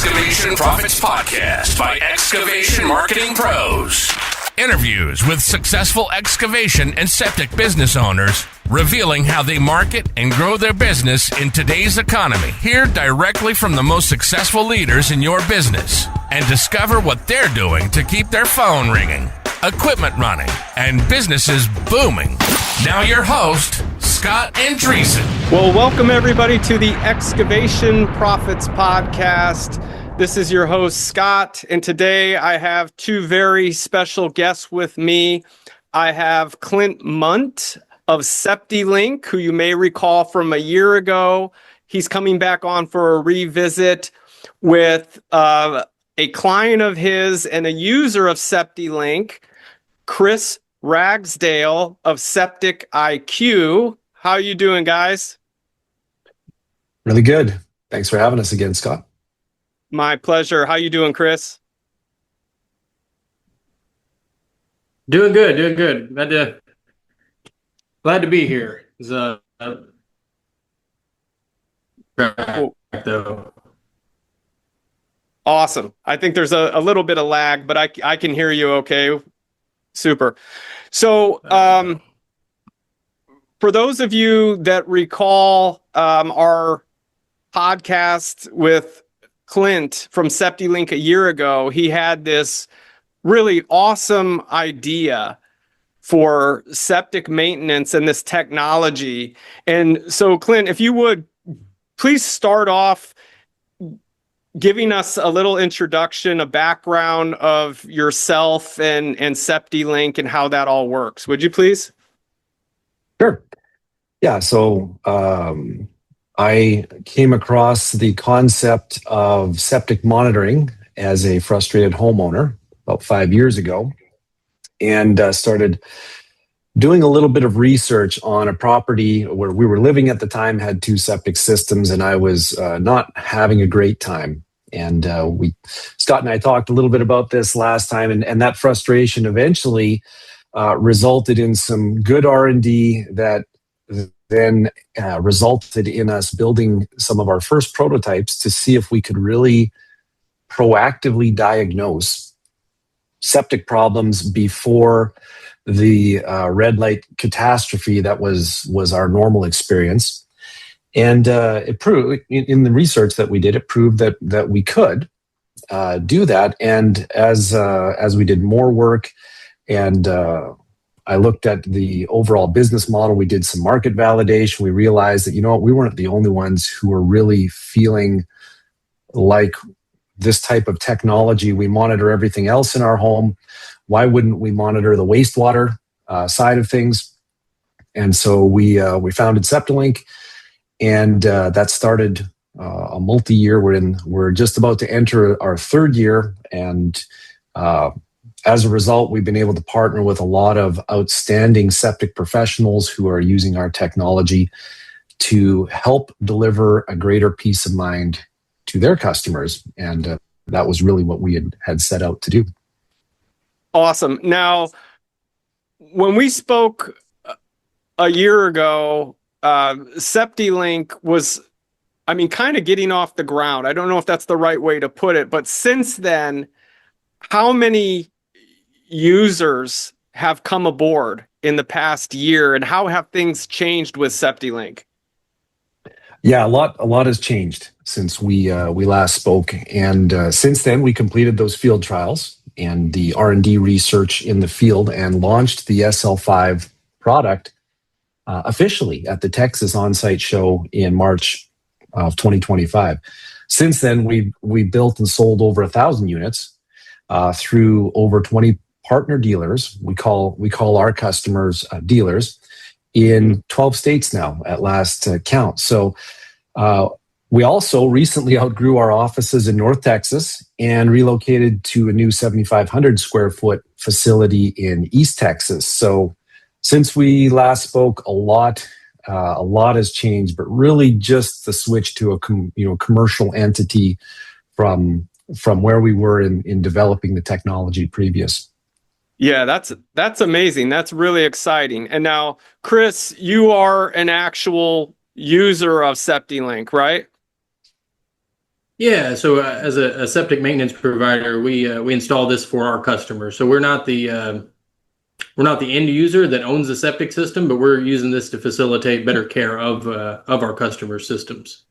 Excavation Profits Podcast by Excavation Marketing Pros. Interviews with successful excavation and septic business owners, revealing how they market and grow their business in today's economy. Hear directly from the most successful leaders in your business and discover what they're doing to keep their phone ringing, equipment running, and businesses booming. Now your host, Scott Andreessen. Well, welcome everybody to the Excavation Profits Podcast. This is your host, Scott, and today I have two very special guests with me. I have Clint Mundt of Septilink, who you may recall from a year ago. He's coming back on for a revisit with a client of his and a user of Septilink, Chris Ragsdale of Septic IQ. How are you doing, guys? Really good. Thanks for having us again, Scott. My pleasure. How you doing, Chris? Doing good. Glad to be here. It's though. Awesome. I think there's a little bit of lag, but I can hear you okay. Super. So, for those of you that recall our podcast with Clint from Septilink a year ago, he had this really awesome idea for septic maintenance and this technology. And so, Clint, if you would, please start off giving us a little introduction, a background of yourself and Septilink and how that all works. Would you please? Sure. Yeah, so I came across the concept of septic monitoring as a frustrated homeowner about 5 years ago and started doing a little bit of research on a property where we were living at the time, had two septic systems, and I was not having a great time. And Scott and I talked a little bit about this last time, and that frustration eventually resulted in some good R&D that then resulted in us building some of our first prototypes to see if we could really proactively diagnose septic problems before the red light catastrophe that was our normal experience. And it proved, in the research that we did, it proved that we could do that. And as we did more work and I looked at the overall business model, we did some market validation. We realized that, we weren't the only ones who were really feeling like this type of technology. We monitor everything else in our home. Why wouldn't we monitor the wastewater side of things? And so we founded Septilink, and that started a multi-year. We're just about to enter our third year, and as a result, we've been able to partner with a lot of outstanding septic professionals who are using our technology to help deliver a greater peace of mind to their customers. And that was really what we had set out to do. Awesome. Now, when we spoke a year ago, Septilink was, kind of getting off the ground. I don't know if that's the right way to put it, but since then, how many users have come aboard in the past year, and how have things changed with Septilink? Yeah, a lot has changed since we last spoke, and since then we completed those field trials and the R&D research in the field and launched the SL5 product officially at the Texas On-Site Show in March of 2025. Since then, we built and sold over 1,000 units through over 20 partner dealers. We call our customers dealers in 12 states now at last count. So we also recently outgrew our offices in North Texas and relocated to a new 7,500 square foot facility in East Texas. So since we last spoke, a lot has changed, but really just the switch to a commercial entity from where we were in developing the technology previous. Yeah, that's amazing. That's really exciting. And now, Chris, you are an actual user of Septilink, right? Yeah, so as a septic maintenance provider, we install this for our customers. So we're not the end user that owns the septic system, but we're using this to facilitate better care of our customer systems.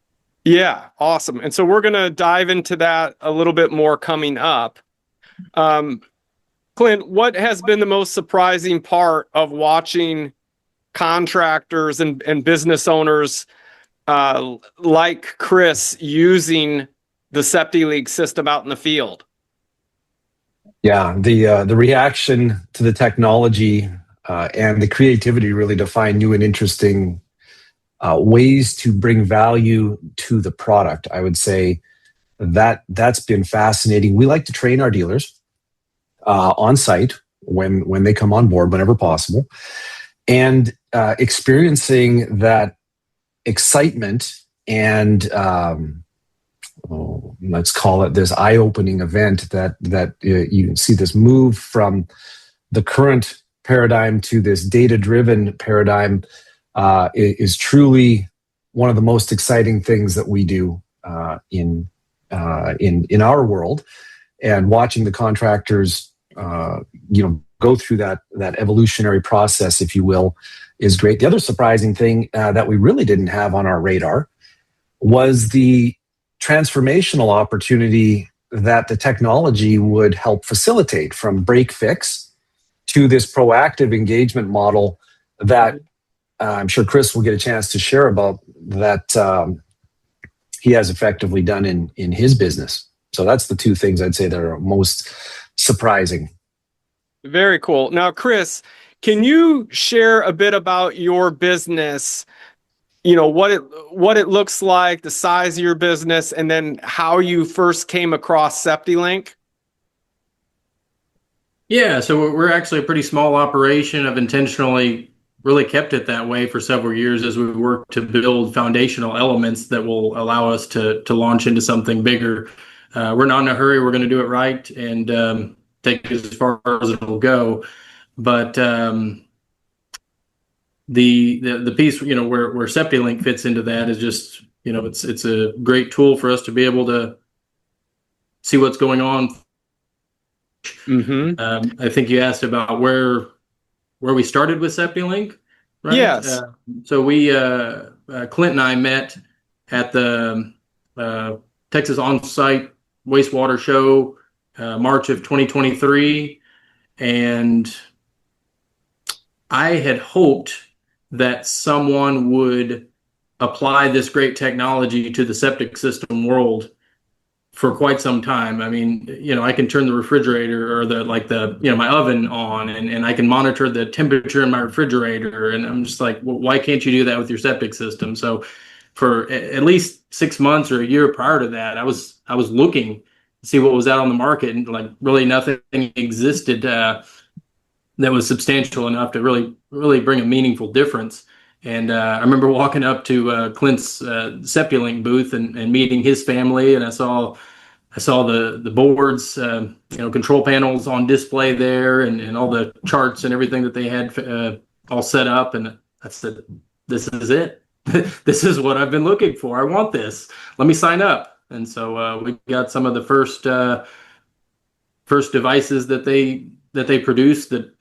Yeah, awesome. And so we're going to dive into that a little bit more coming up. Um, Clint, what has been the most surprising part of watching contractors and business owners like Chris using the Septilink system out in the field? Yeah, the reaction to the technology and the creativity really to find new and interesting ways to bring value to the product. I would say that's been fascinating. We like to train our dealers on site when they come on board, whenever possible, and experiencing that excitement and let's call it this eye-opening event that you see this move from the current paradigm to this data-driven paradigm is truly one of the most exciting things that we do in our world. And watching the contractors, go through that evolutionary process, if you will, is great. The other surprising thing that we really didn't have on our radar was the transformational opportunity that the technology would help facilitate, from break fix to this proactive engagement model that I'm sure Chris will get a chance to share about, that he has effectively done in his business. So that's the two things I'd say that are most surprising. Very cool. Now, Chris, can you share a bit about your business? What it looks like, the size of your business, and then how you first came across Septilink? Yeah, so we're actually a pretty small operation. I've intentionally really kept it that way for several years as we work to build foundational elements that will allow us to launch into something bigger. We're not in a hurry. We're going to do it right and take it as far as it'll go. But the piece, where Septilink fits into that is just, it's a great tool for us to be able to see what's going on. Mm-hmm. I think you asked about where we started with Septilink, right? Yes. So we Clint and I met at the Texas On-Site Wastewater Show, March of 2023, and I had hoped that someone would apply this great technology to the septic system world for quite some time. I mean, I can turn the refrigerator or my oven on, and I can monitor the temperature in my refrigerator. And I'm just like, well, why can't you do that with your septic system? So for at least 6 months or a year prior to that, I was looking to see what was out on the market, and like really nothing existed that was substantial enough to really bring a meaningful difference. And I remember walking up to Clint's Septilink booth and meeting his family, and I saw the boards, control panels on display there, and all the charts and everything that they had all set up. And I said, "This is it. This is what I've been looking for. I want this. Let me sign up." And so we got some of the first devices that they produced that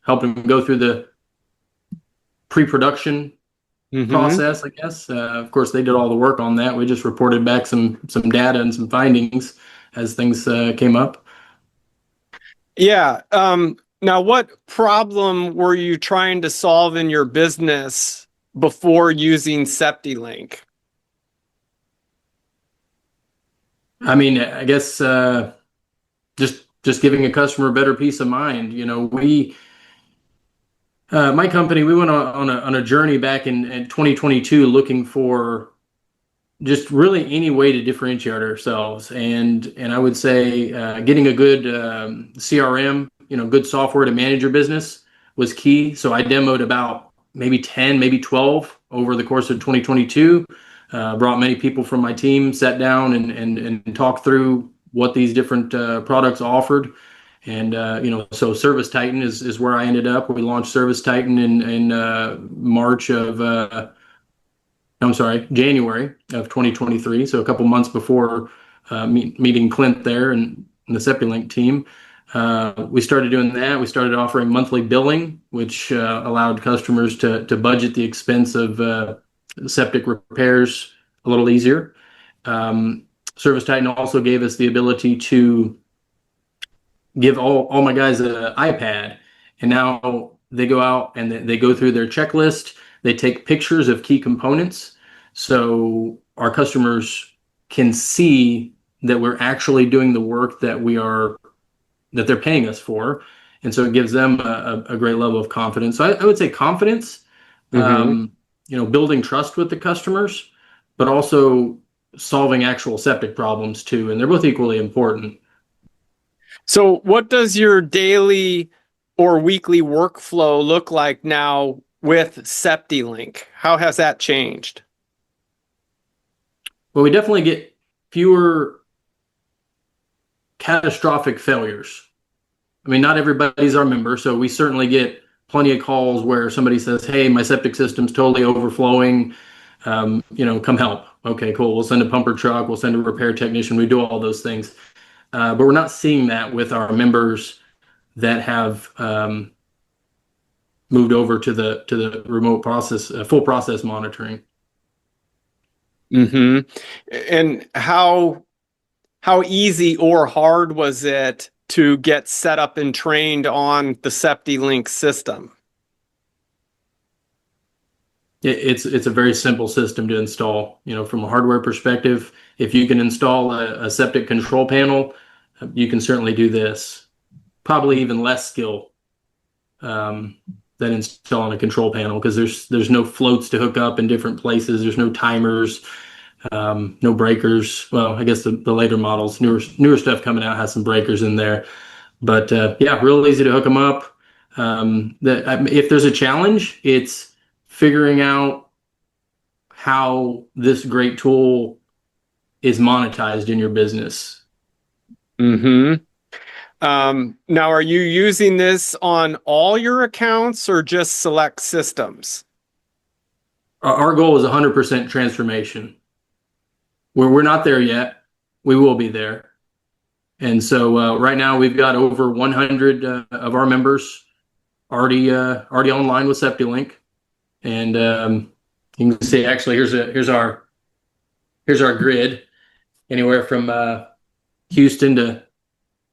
helped them go through the pre-production process, I guess. Of course, they did all the work on that. We just reported back some data and some findings as things came up. Yeah. Now, what problem were you trying to solve in your business before using Septilink? I mean, I guess just giving a customer better peace of mind. My company, we went on a journey back in 2022 looking for just really any way to differentiate ourselves. And I would say getting a good CRM, good software to manage your business was key. So I demoed about maybe 10, maybe 12 over the course of 2022. Brought many people from my team, sat down and talked through what these different products offered. And, so Service Titan is where I ended up. We launched Service Titan in March of I'm sorry, January of 2023. So a couple months before meeting Clint there and the Septilink team. We started doing that. We started offering monthly billing, which allowed customers to budget the expense of septic repairs a little easier. Service Titan also gave us the ability to give all my guys an iPad, and now they go out and they go through their checklist. They take pictures of key components, so our customers can see that we're actually doing the work that they're paying us for, and so it gives them a great level of confidence. So I would say confidence, building trust with the customers, but also solving actual septic problems too, and they're both equally important. So what does your daily or weekly workflow look like now with Septilink? How has that changed? Well, we definitely get fewer catastrophic failures. I mean, not everybody's our member, so we certainly get plenty of calls where somebody says, "Hey, my septic system's totally overflowing. Come help." Okay, cool. We'll send a pumper truck. We'll send a repair technician. We do all those things, but we're not seeing that with our members that have moved over to the remote process, full process monitoring. And how easy or hard was it to get set up and trained on the Septilink system? It's a very simple system to install. From a hardware perspective, if you can install a septic control panel, you can certainly do this. Probably even less skill than installing a control panel, because there's no floats to hook up in different places. There's no timers, no breakers. Well, I guess the later models, newer stuff coming out has some breakers in there. But real easy to hook them up. If there's a challenge, it's figuring out how this great tool is monetized in your business. Now, are you using this on all your accounts or just select systems? Our goal is 100% transformation. We're not there yet. We will be there. And so right now we've got over 100 of our members already online with Septilink. And you can see, actually, here's our grid, anywhere from Houston to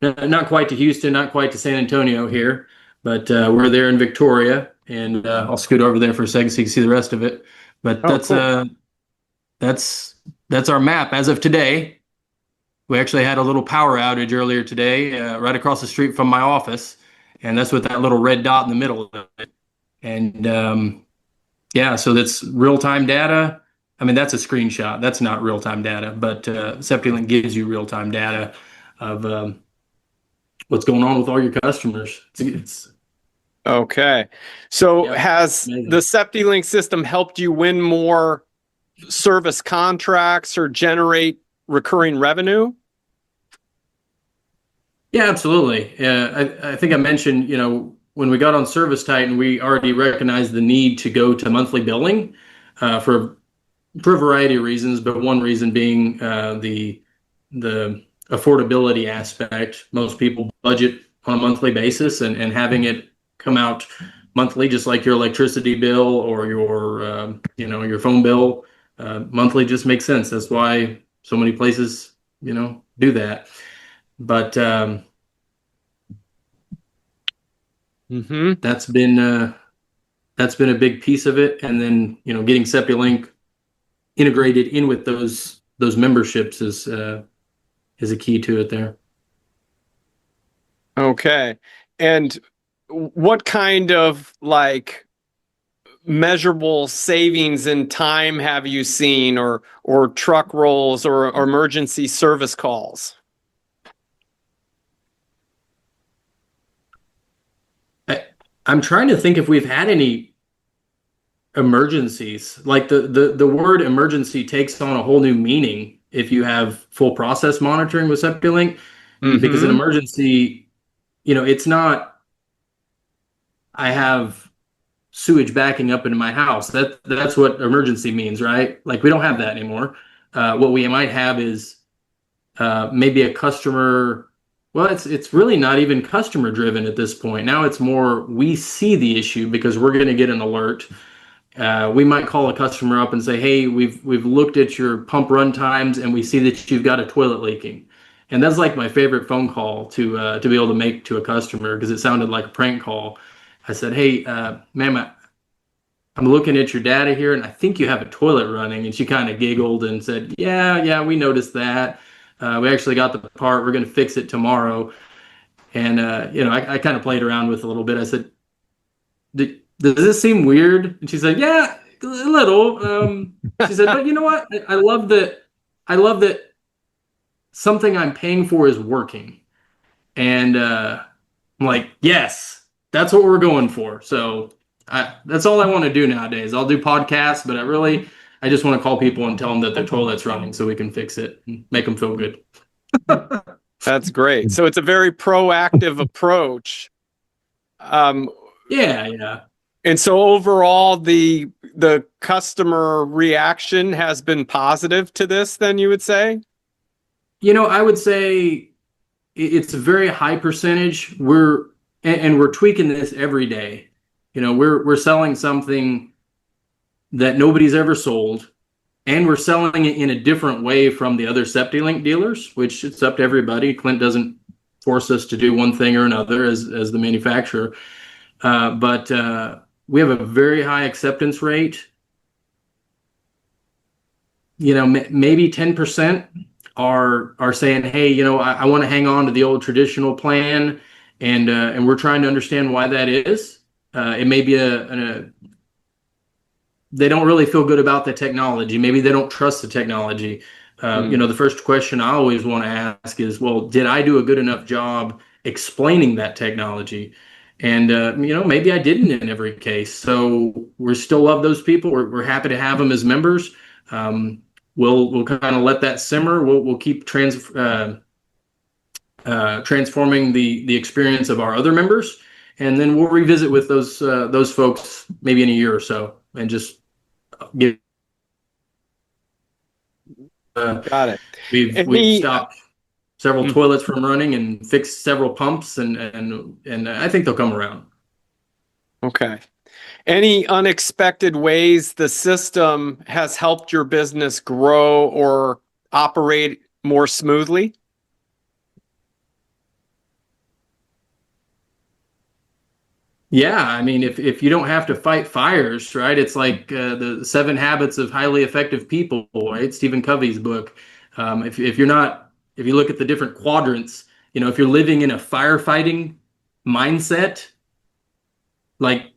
not quite to Houston, not quite to San Antonio here, but we're there in Victoria, and I'll scoot over there for a second so you can see the rest of it. But cool. That's our map as of today. We actually had a little power outage earlier today, right across the street from my office, and that's with that little red dot in the middle of it. And so that's real-time data. I mean, that's a screenshot. That's not real-time data, but Septilink gives you real-time data of what's going on with all your customers. It's okay. So has amazing. The Septilink system helped you win more service contracts or generate recurring revenue? Yeah, absolutely. I think I mentioned, when we got on Service Titan, we already recognized the need to go to monthly billing for a variety of reasons, but one reason being the affordability aspect. Most people budget on a monthly basis, and having it come out monthly, just like your electricity bill or your phone bill, monthly just makes sense. That's why so many places, do that. But that's been a big piece of it. And then, getting Septilink integrated in with those memberships is a key to it there. Okay. And what kind of measurable savings in time have you seen, or truck rolls or emergency service calls? I'm trying to think if we've had any emergencies. Like the word emergency takes on a whole new meaning if you have full process monitoring with Septilink, because an emergency, it's not, I have sewage backing up into my house. That's what emergency means, right? Like we don't have that anymore. What we might have is maybe a customer. Well, it's really not even customer driven at this point. Now it's more we see the issue because we're going to get an alert. We might call a customer up and say, "Hey, we've looked at your pump run times and we see that you've got a toilet leaking." And that's like my favorite phone call to be able to make to a customer because it sounded like a prank call. I said, "Hey, ma'am, I'm looking at your data here and I think you have a toilet running." And she kind of giggled and said, "Yeah, we noticed that. We actually got the part. We're going to fix it tomorrow." And I kind of played around with it a little bit. I said, "Does this seem weird?" And she said, "Yeah, a little." She said, "But you know what? I love that. I love that something I'm paying for is working." And I'm like, "Yes, that's what we're going for." So that's all I want to do nowadays. I'll do podcasts, but I just want to call people and tell them that their toilet's running so we can fix it and make them feel good. That's great. So it's a very proactive approach. Yeah. And so overall, the customer reaction has been positive to this, then you would say? I would say it's a very high percentage. We're tweaking this every day. We're selling something that nobody's ever sold, and we're selling it in a different way from the other Septilink dealers, which it's up to everybody. Clint doesn't force us to do one thing or another as the manufacturer. But we have a very high acceptance rate. Maybe 10% are saying, "Hey, I want to hang on to the old traditional plan," and we're trying to understand why that is. It may be they don't really feel good about the technology. Maybe they don't trust the technology. The first question I always want to ask is, well, did I do a good enough job explaining that technology? And maybe I didn't in every case. So we still love those people. We're happy to have them as members. We'll kind of let that simmer. We'll keep transforming the experience of our other members, and then we'll revisit with those folks maybe in a year or so, and just get. Got it. We've stopped several toilets from running and fixed several pumps, and I think they'll come around. Okay. Any unexpected ways the system has helped your business grow or operate more smoothly? Yeah, I mean, if you don't have to fight fires, right? It's like the 7 Habits of Highly Effective People, right? Stephen Covey's book. If you look at the different quadrants, if you're living in a firefighting mindset, like,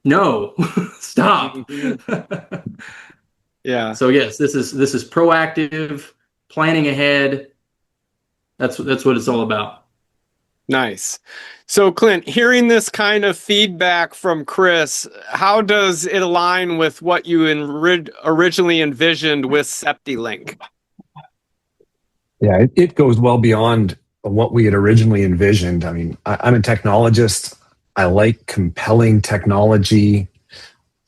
no, stop. Yeah. So yes, this is proactive, planning ahead. That's what it's all about. Nice. So Clint, hearing this kind of feedback from Chris, how does it align with what you originally envisioned with Septilink? Yeah, it goes well beyond what we had originally envisioned. I mean, I'm a technologist. I like compelling technology.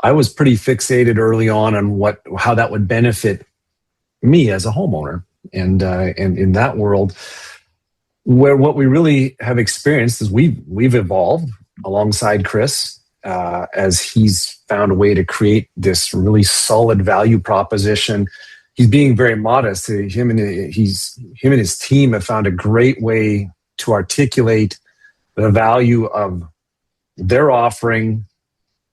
I was pretty fixated early on how that would benefit me as a homeowner, and in that world, where what we really have experienced is we've evolved alongside Chris as he's found a way to create this really solid value proposition. He's being very modest. Him and his team have found a great way to articulate the value of their offering,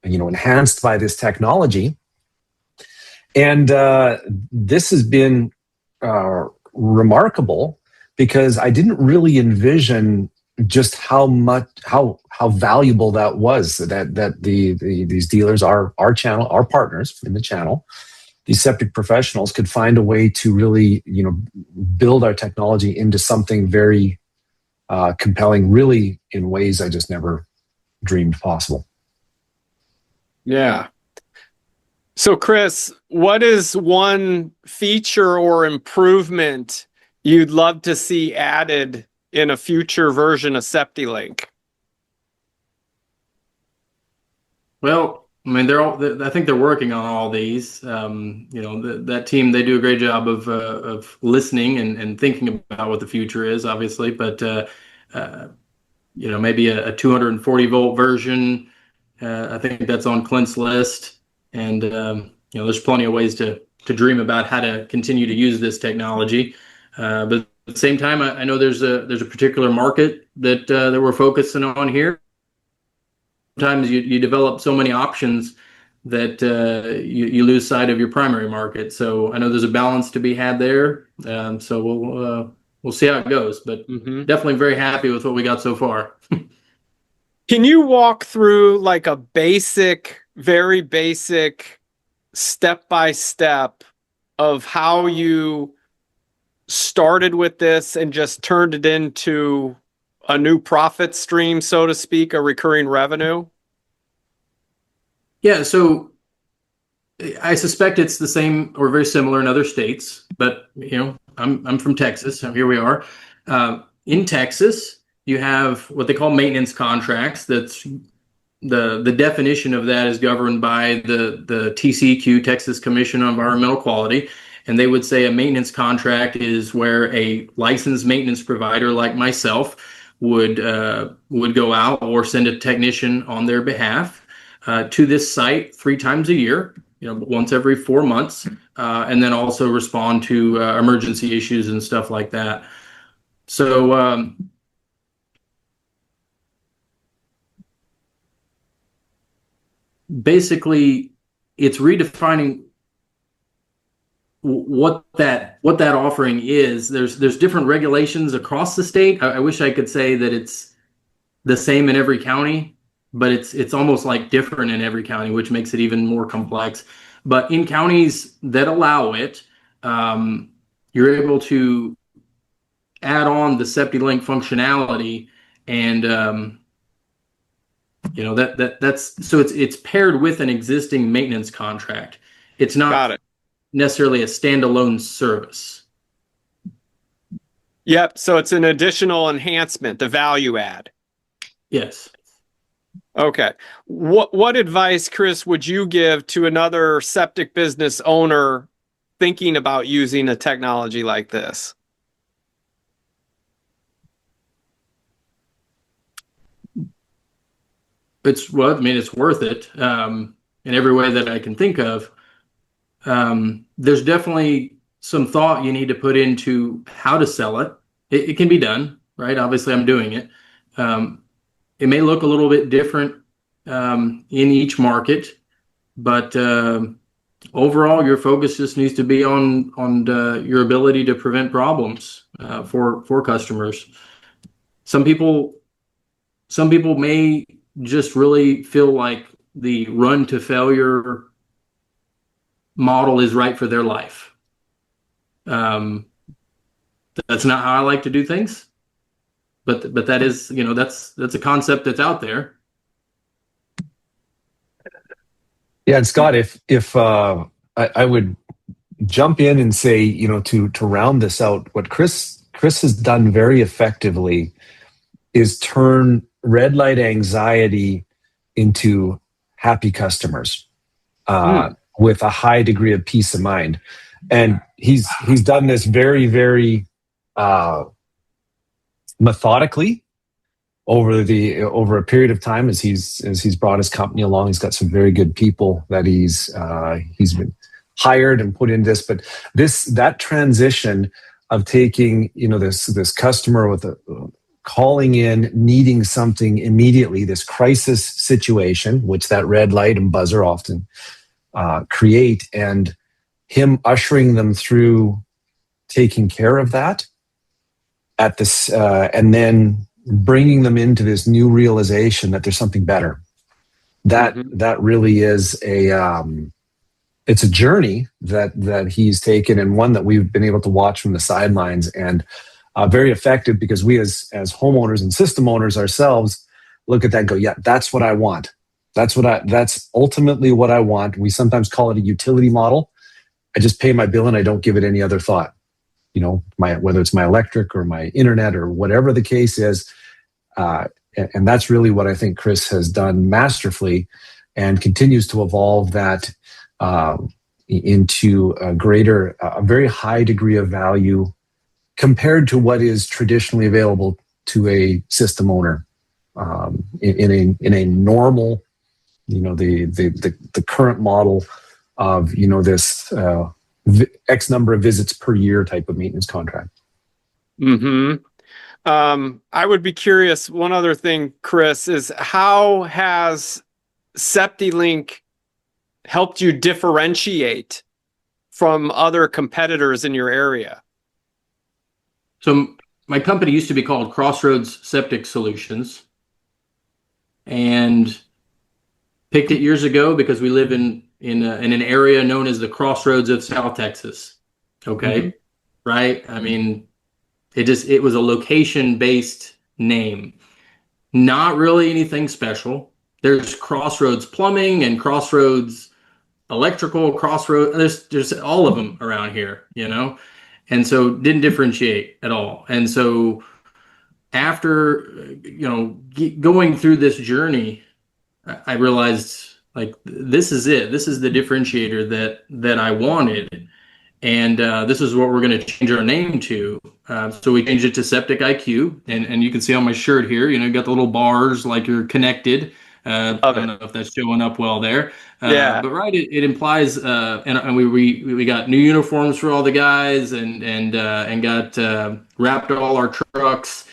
enhanced by this technology. And this has been remarkable because I didn't really envision just how valuable that was. That these dealers, our partners in the channel, these septic professionals could find a way to really build our technology into something very compelling, really in ways I just never dreamed possible. Yeah. So Chris, what is one feature or improvement you'd love to see added in a future version of Septilink? Well, I mean, I think they're working on all these. That team, they do a great job of listening and thinking about what the future is, obviously. But uh, maybe a 240 volt version. I think that's on Clint's list. And there's plenty of ways to dream about how to continue to use this technology. But at the same time, I know there's a particular market that we're focusing on here. Sometimes you develop so many options that you lose sight of your primary market. So I know there's a balance to be had there. So we'll see how it goes, but definitely very happy with what we got so far. Can you walk through like a very basic step by step of how you started with this and just turned it into a new profit stream, so to speak, a recurring revenue? Yeah, so I suspect it's the same or very similar in other states, but I'm from Texas, so here we are. In Texas, you have what they call maintenance contracts. That's the definition of that is governed by the TCEQ, Texas Commission on Environmental Quality. And they would say a maintenance contract is where a licensed maintenance provider like myself would go out or send a technician on their behalf to this site 3 times a year, once every 4 months, and then also respond to emergency issues and stuff like that. So basically, it's redefining what that offering is. There's different regulations across the state. I wish I could say that it's the same in every county, but it's almost like different in every county, which makes it even more complex. But in counties that allow it, you're able to add on the Septilink functionality, and that's so it's paired with an existing maintenance contract. It's not necessarily a standalone service. Yep. So it's an additional enhancement, the value add. Yes. Okay. What advice, Chris, would you give to another septic business owner thinking about using a technology like this? It's worth it in every way that I can think of. There's definitely some thought you need to put into how to sell it. It can be done, right? Obviously, I'm doing it. It may look a little bit different in each market, but overall, your focus just needs to be on your ability to prevent problems for customers. Some people may just really feel like the run to failure model is right for their life. That's not how I like to do things, but that is, that's a concept that's out there. Yeah, and Scott, if I would jump in and say, to round this out, what Chris has done very effectively is turn red light anxiety into happy customers with a high degree of peace of mind. And he's done this very, very methodically over a period of time as he's brought his company along. He's got some very good people that he's been hired and put in this. But that transition of taking this customer with calling in, needing something immediately, this crisis situation, which that red light and buzzer often create, and him ushering them through taking care of that at this, and then bringing them into this new realization that there's something better. That really is it's a journey that he's taken, and one that we've been able to watch from the sidelines, and very effective, because we as homeowners and system owners ourselves look at that and go, yeah, that's what I want. That's ultimately what I want. We sometimes call it a utility model. I just pay my bill and I don't give it any other thought. Whether it's my electric or my internet or whatever the case is. And that's really what I think Chris has done masterfully. and continues to evolve that into a very high degree of value compared to what is traditionally available to a system owner in a normal, the current model of this X number of visits per year type of maintenance contract. Mm-hmm. I would be curious. One other thing, Chris, is how has Septilink helped you differentiate from other competitors in your area? So my company used to be called Crossroads Septic Solutions, and picked it years ago because we live in an area known as the Crossroads of South Texas. Okay, mm-hmm. Right? I mean, it was a location-based name, not really anything special. There's Crossroads Plumbing and Crossroads Electrical, Crossroads. There's all of them around here, and so didn't differentiate at all. And so after going through this journey, I realized, like, this is it. This is the differentiator that I wanted, and this is what we're going to change our name to. So we changed it to Septic IQ, and you can see on my shirt here, you got the little bars like you're connected. I don't know if that's showing up well there. Yeah. But right, it implies, and we got new uniforms for all the guys, and got wrapped all our trucks,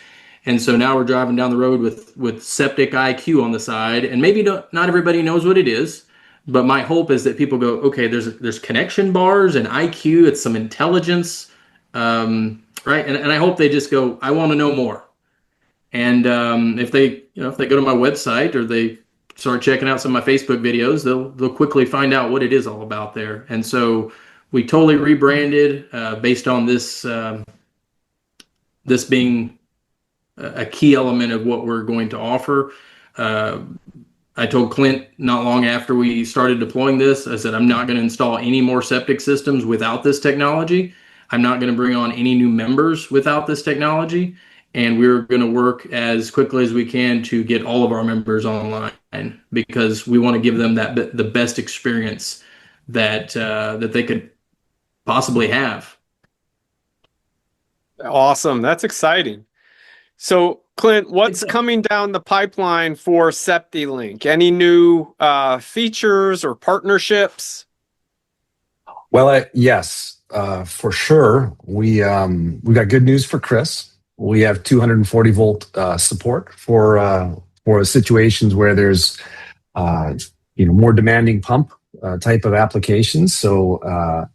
and so now we're driving down the road with Septic IQ on the side, and maybe not everybody knows what it is, but my hope is that people go, okay, there's connection bars and IQ, it's some intelligence, right, and I hope they just go, I want to know more, and if they go to my website or they start checking out some of my Facebook videos, they'll quickly find out what it is all about there. And so we totally rebranded based on this being a key element of what we're going to offer. I told Clint not long after we started deploying this, I said, I'm not going to install any more septic systems without this technology. I'm not going to bring on any new members without this technology. And we're going to work as quickly as we can to get all of our members online, because we want to give them the best experience that they could possibly have. Awesome. That's exciting. So, Clint, what's coming down the pipeline for Septilink? Any new features or partnerships? Well, yes, for sure. We got good news for Chris. We have 240 volt support for situations where there's more demanding pump type of applications. So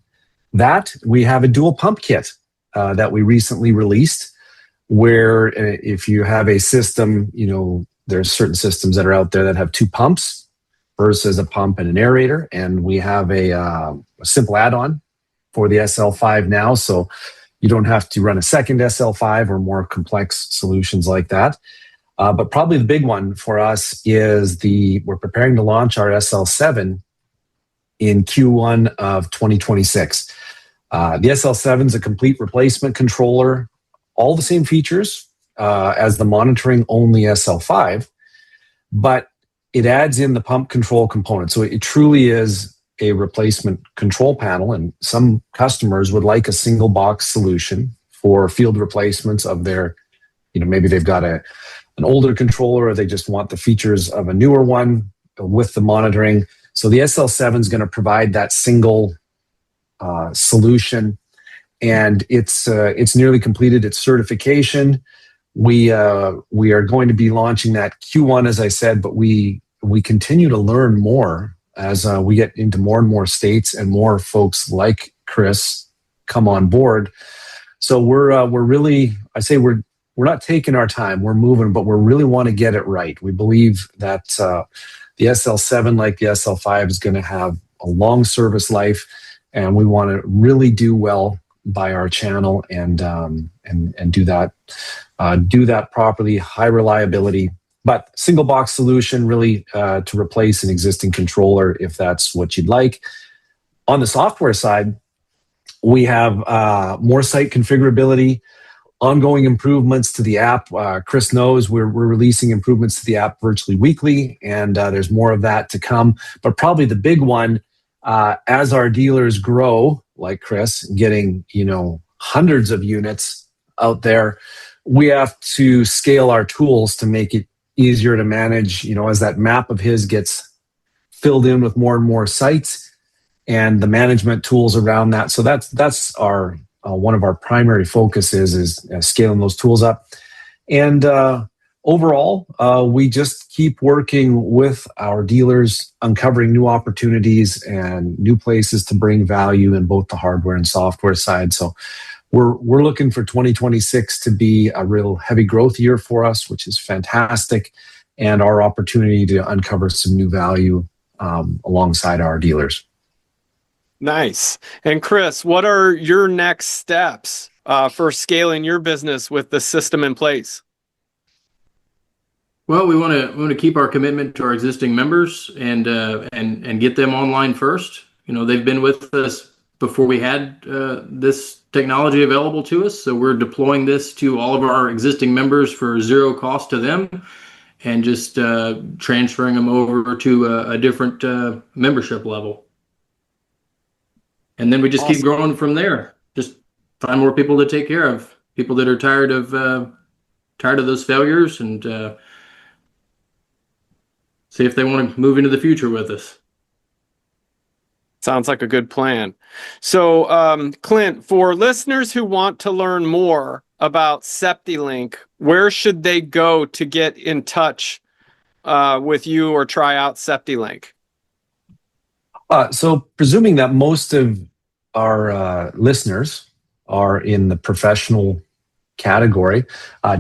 that we have a dual pump kit that we recently released, where if you have a system, there's certain systems that are out there that have two pumps versus a pump and an aerator, and we have a simple add-on for the SL5 now. So you don't have to run a second SL5 or more complex solutions like that. But probably the big one for us is we're preparing to launch our SL7 in Q1 of 2026. The SL7 is a complete replacement controller, all the same features as the monitoring only SL5, but it adds in the pump control component. So it truly is a replacement control panel, and some customers would like a single box solution for field replacements of their, maybe they've got an older controller, or they just want the features of a newer one with the monitoring. So the SL7 is going to provide that single solution, and it's nearly completed its certification. We are going to be launching that Q1, as I said, but we continue to learn more as we get into more and more states and more folks like Chris come on board. So we're really, I say we're not taking our time, we're moving, but we really want to get it right. We believe that the SL7, like the SL5, is going to have a long service life, and we want to really do well by our channel and do that properly, high reliability. But single box solution, really to replace an existing controller if that's what you'd like. On the software side, we have more site configurability. ongoing improvements to the app. Chris knows we're releasing improvements to the app virtually weekly, and there's more of that to come. But probably the big one, as our dealers grow, like Chris, getting hundreds of units out there, we have to scale our tools to make it easier to manage. As that map of his gets filled in with more and more sites, and the management tools around that. So that's our one of our primary focuses is scaling those tools up. And overall, we just keep working with our dealers, uncovering new opportunities and new places to bring value in both the hardware and software side. So we're looking for 2026 to be a real heavy growth year for us, which is fantastic, and our opportunity to uncover some new value alongside our dealers. Nice. And Chris, what are your next steps for scaling your business with the system in place? Well, we want to keep our commitment to our existing members and get them online first. They've been with us before we had this technology available to us, so we're deploying this to all of our existing members for zero cost to them, and just transferring them over to a different membership level. And then we just keep growing from there. Just find more people to take care of, people that are tired of those failures, and see if they want to move into the future with us. Sounds like a good plan. So, Clint, for listeners who want to learn more about Septilink, where should they go to get in touch with you or try out Septilink? So presuming that most of our listeners are in the professional category,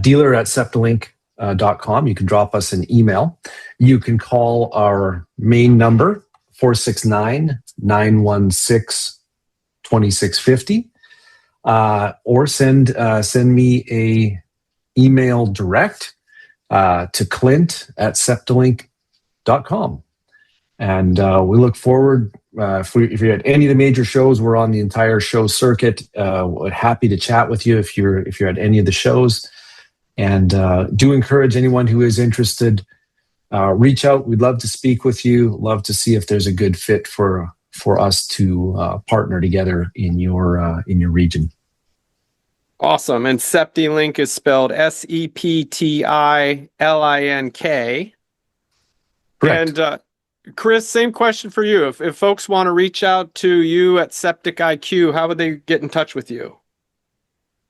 dealer at septilink.com. You can drop us an email. You can call our main number, 469-916-2650, or send me a email direct to Clint at septilink.com. And we look forward, if you're at any of the major shows, we're on the entire show circuit. We're happy to chat with you if you're at any of the shows. And do encourage anyone who is interested, reach out. We'd love to speak with you. Love to see if there's a good fit for us to partner together in your region. Awesome. And Septilink is spelled Septilink. Correct. And Chris, same question for you. If folks want to reach out to you at Septic IQ, how would they get in touch with you?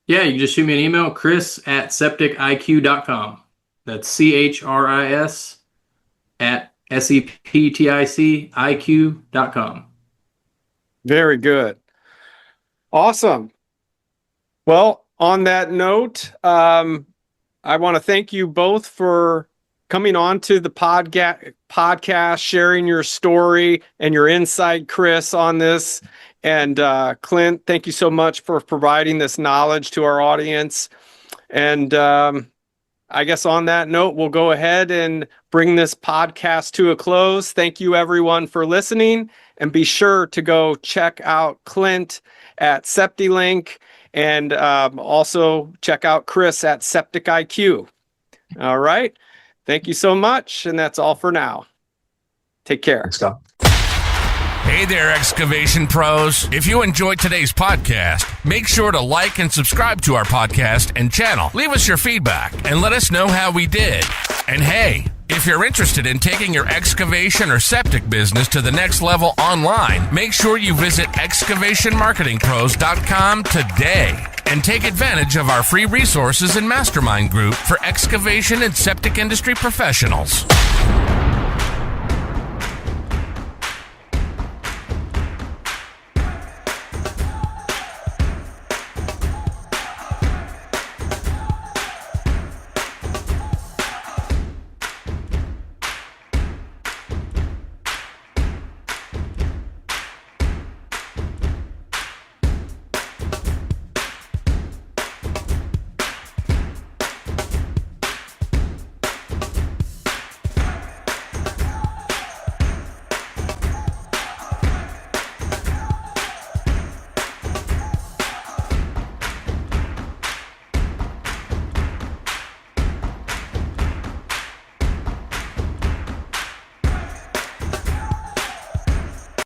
Yeah, you can just shoot me an email, Chris at septikiq.com. That's CHRIS at SEPTICIQ.com. Very good. Awesome. Well, on that note, I want to thank you both for coming on to the podcast, sharing your story and your insight, Chris, on this. And Clint, thank you so much for providing this knowledge to our audience. And I guess on that note, we'll go ahead and bring this podcast to a close. Thank you, everyone, for listening. And be sure to go check out Clint at Septilink, and also check out Chris at Septic IQ. All right. Thank you so much. And that's all for now. Take care. Thanks, Scott. Hey there, excavation pros. If you enjoyed today's podcast, make sure to like and subscribe to our podcast and channel. Leave us your feedback and let us know how we did. And hey, if you're interested in taking your excavation or septic business to the next level online, make sure you visit excavationmarketingpros.com today and take advantage of our free resources and mastermind group for excavation and septic industry professionals.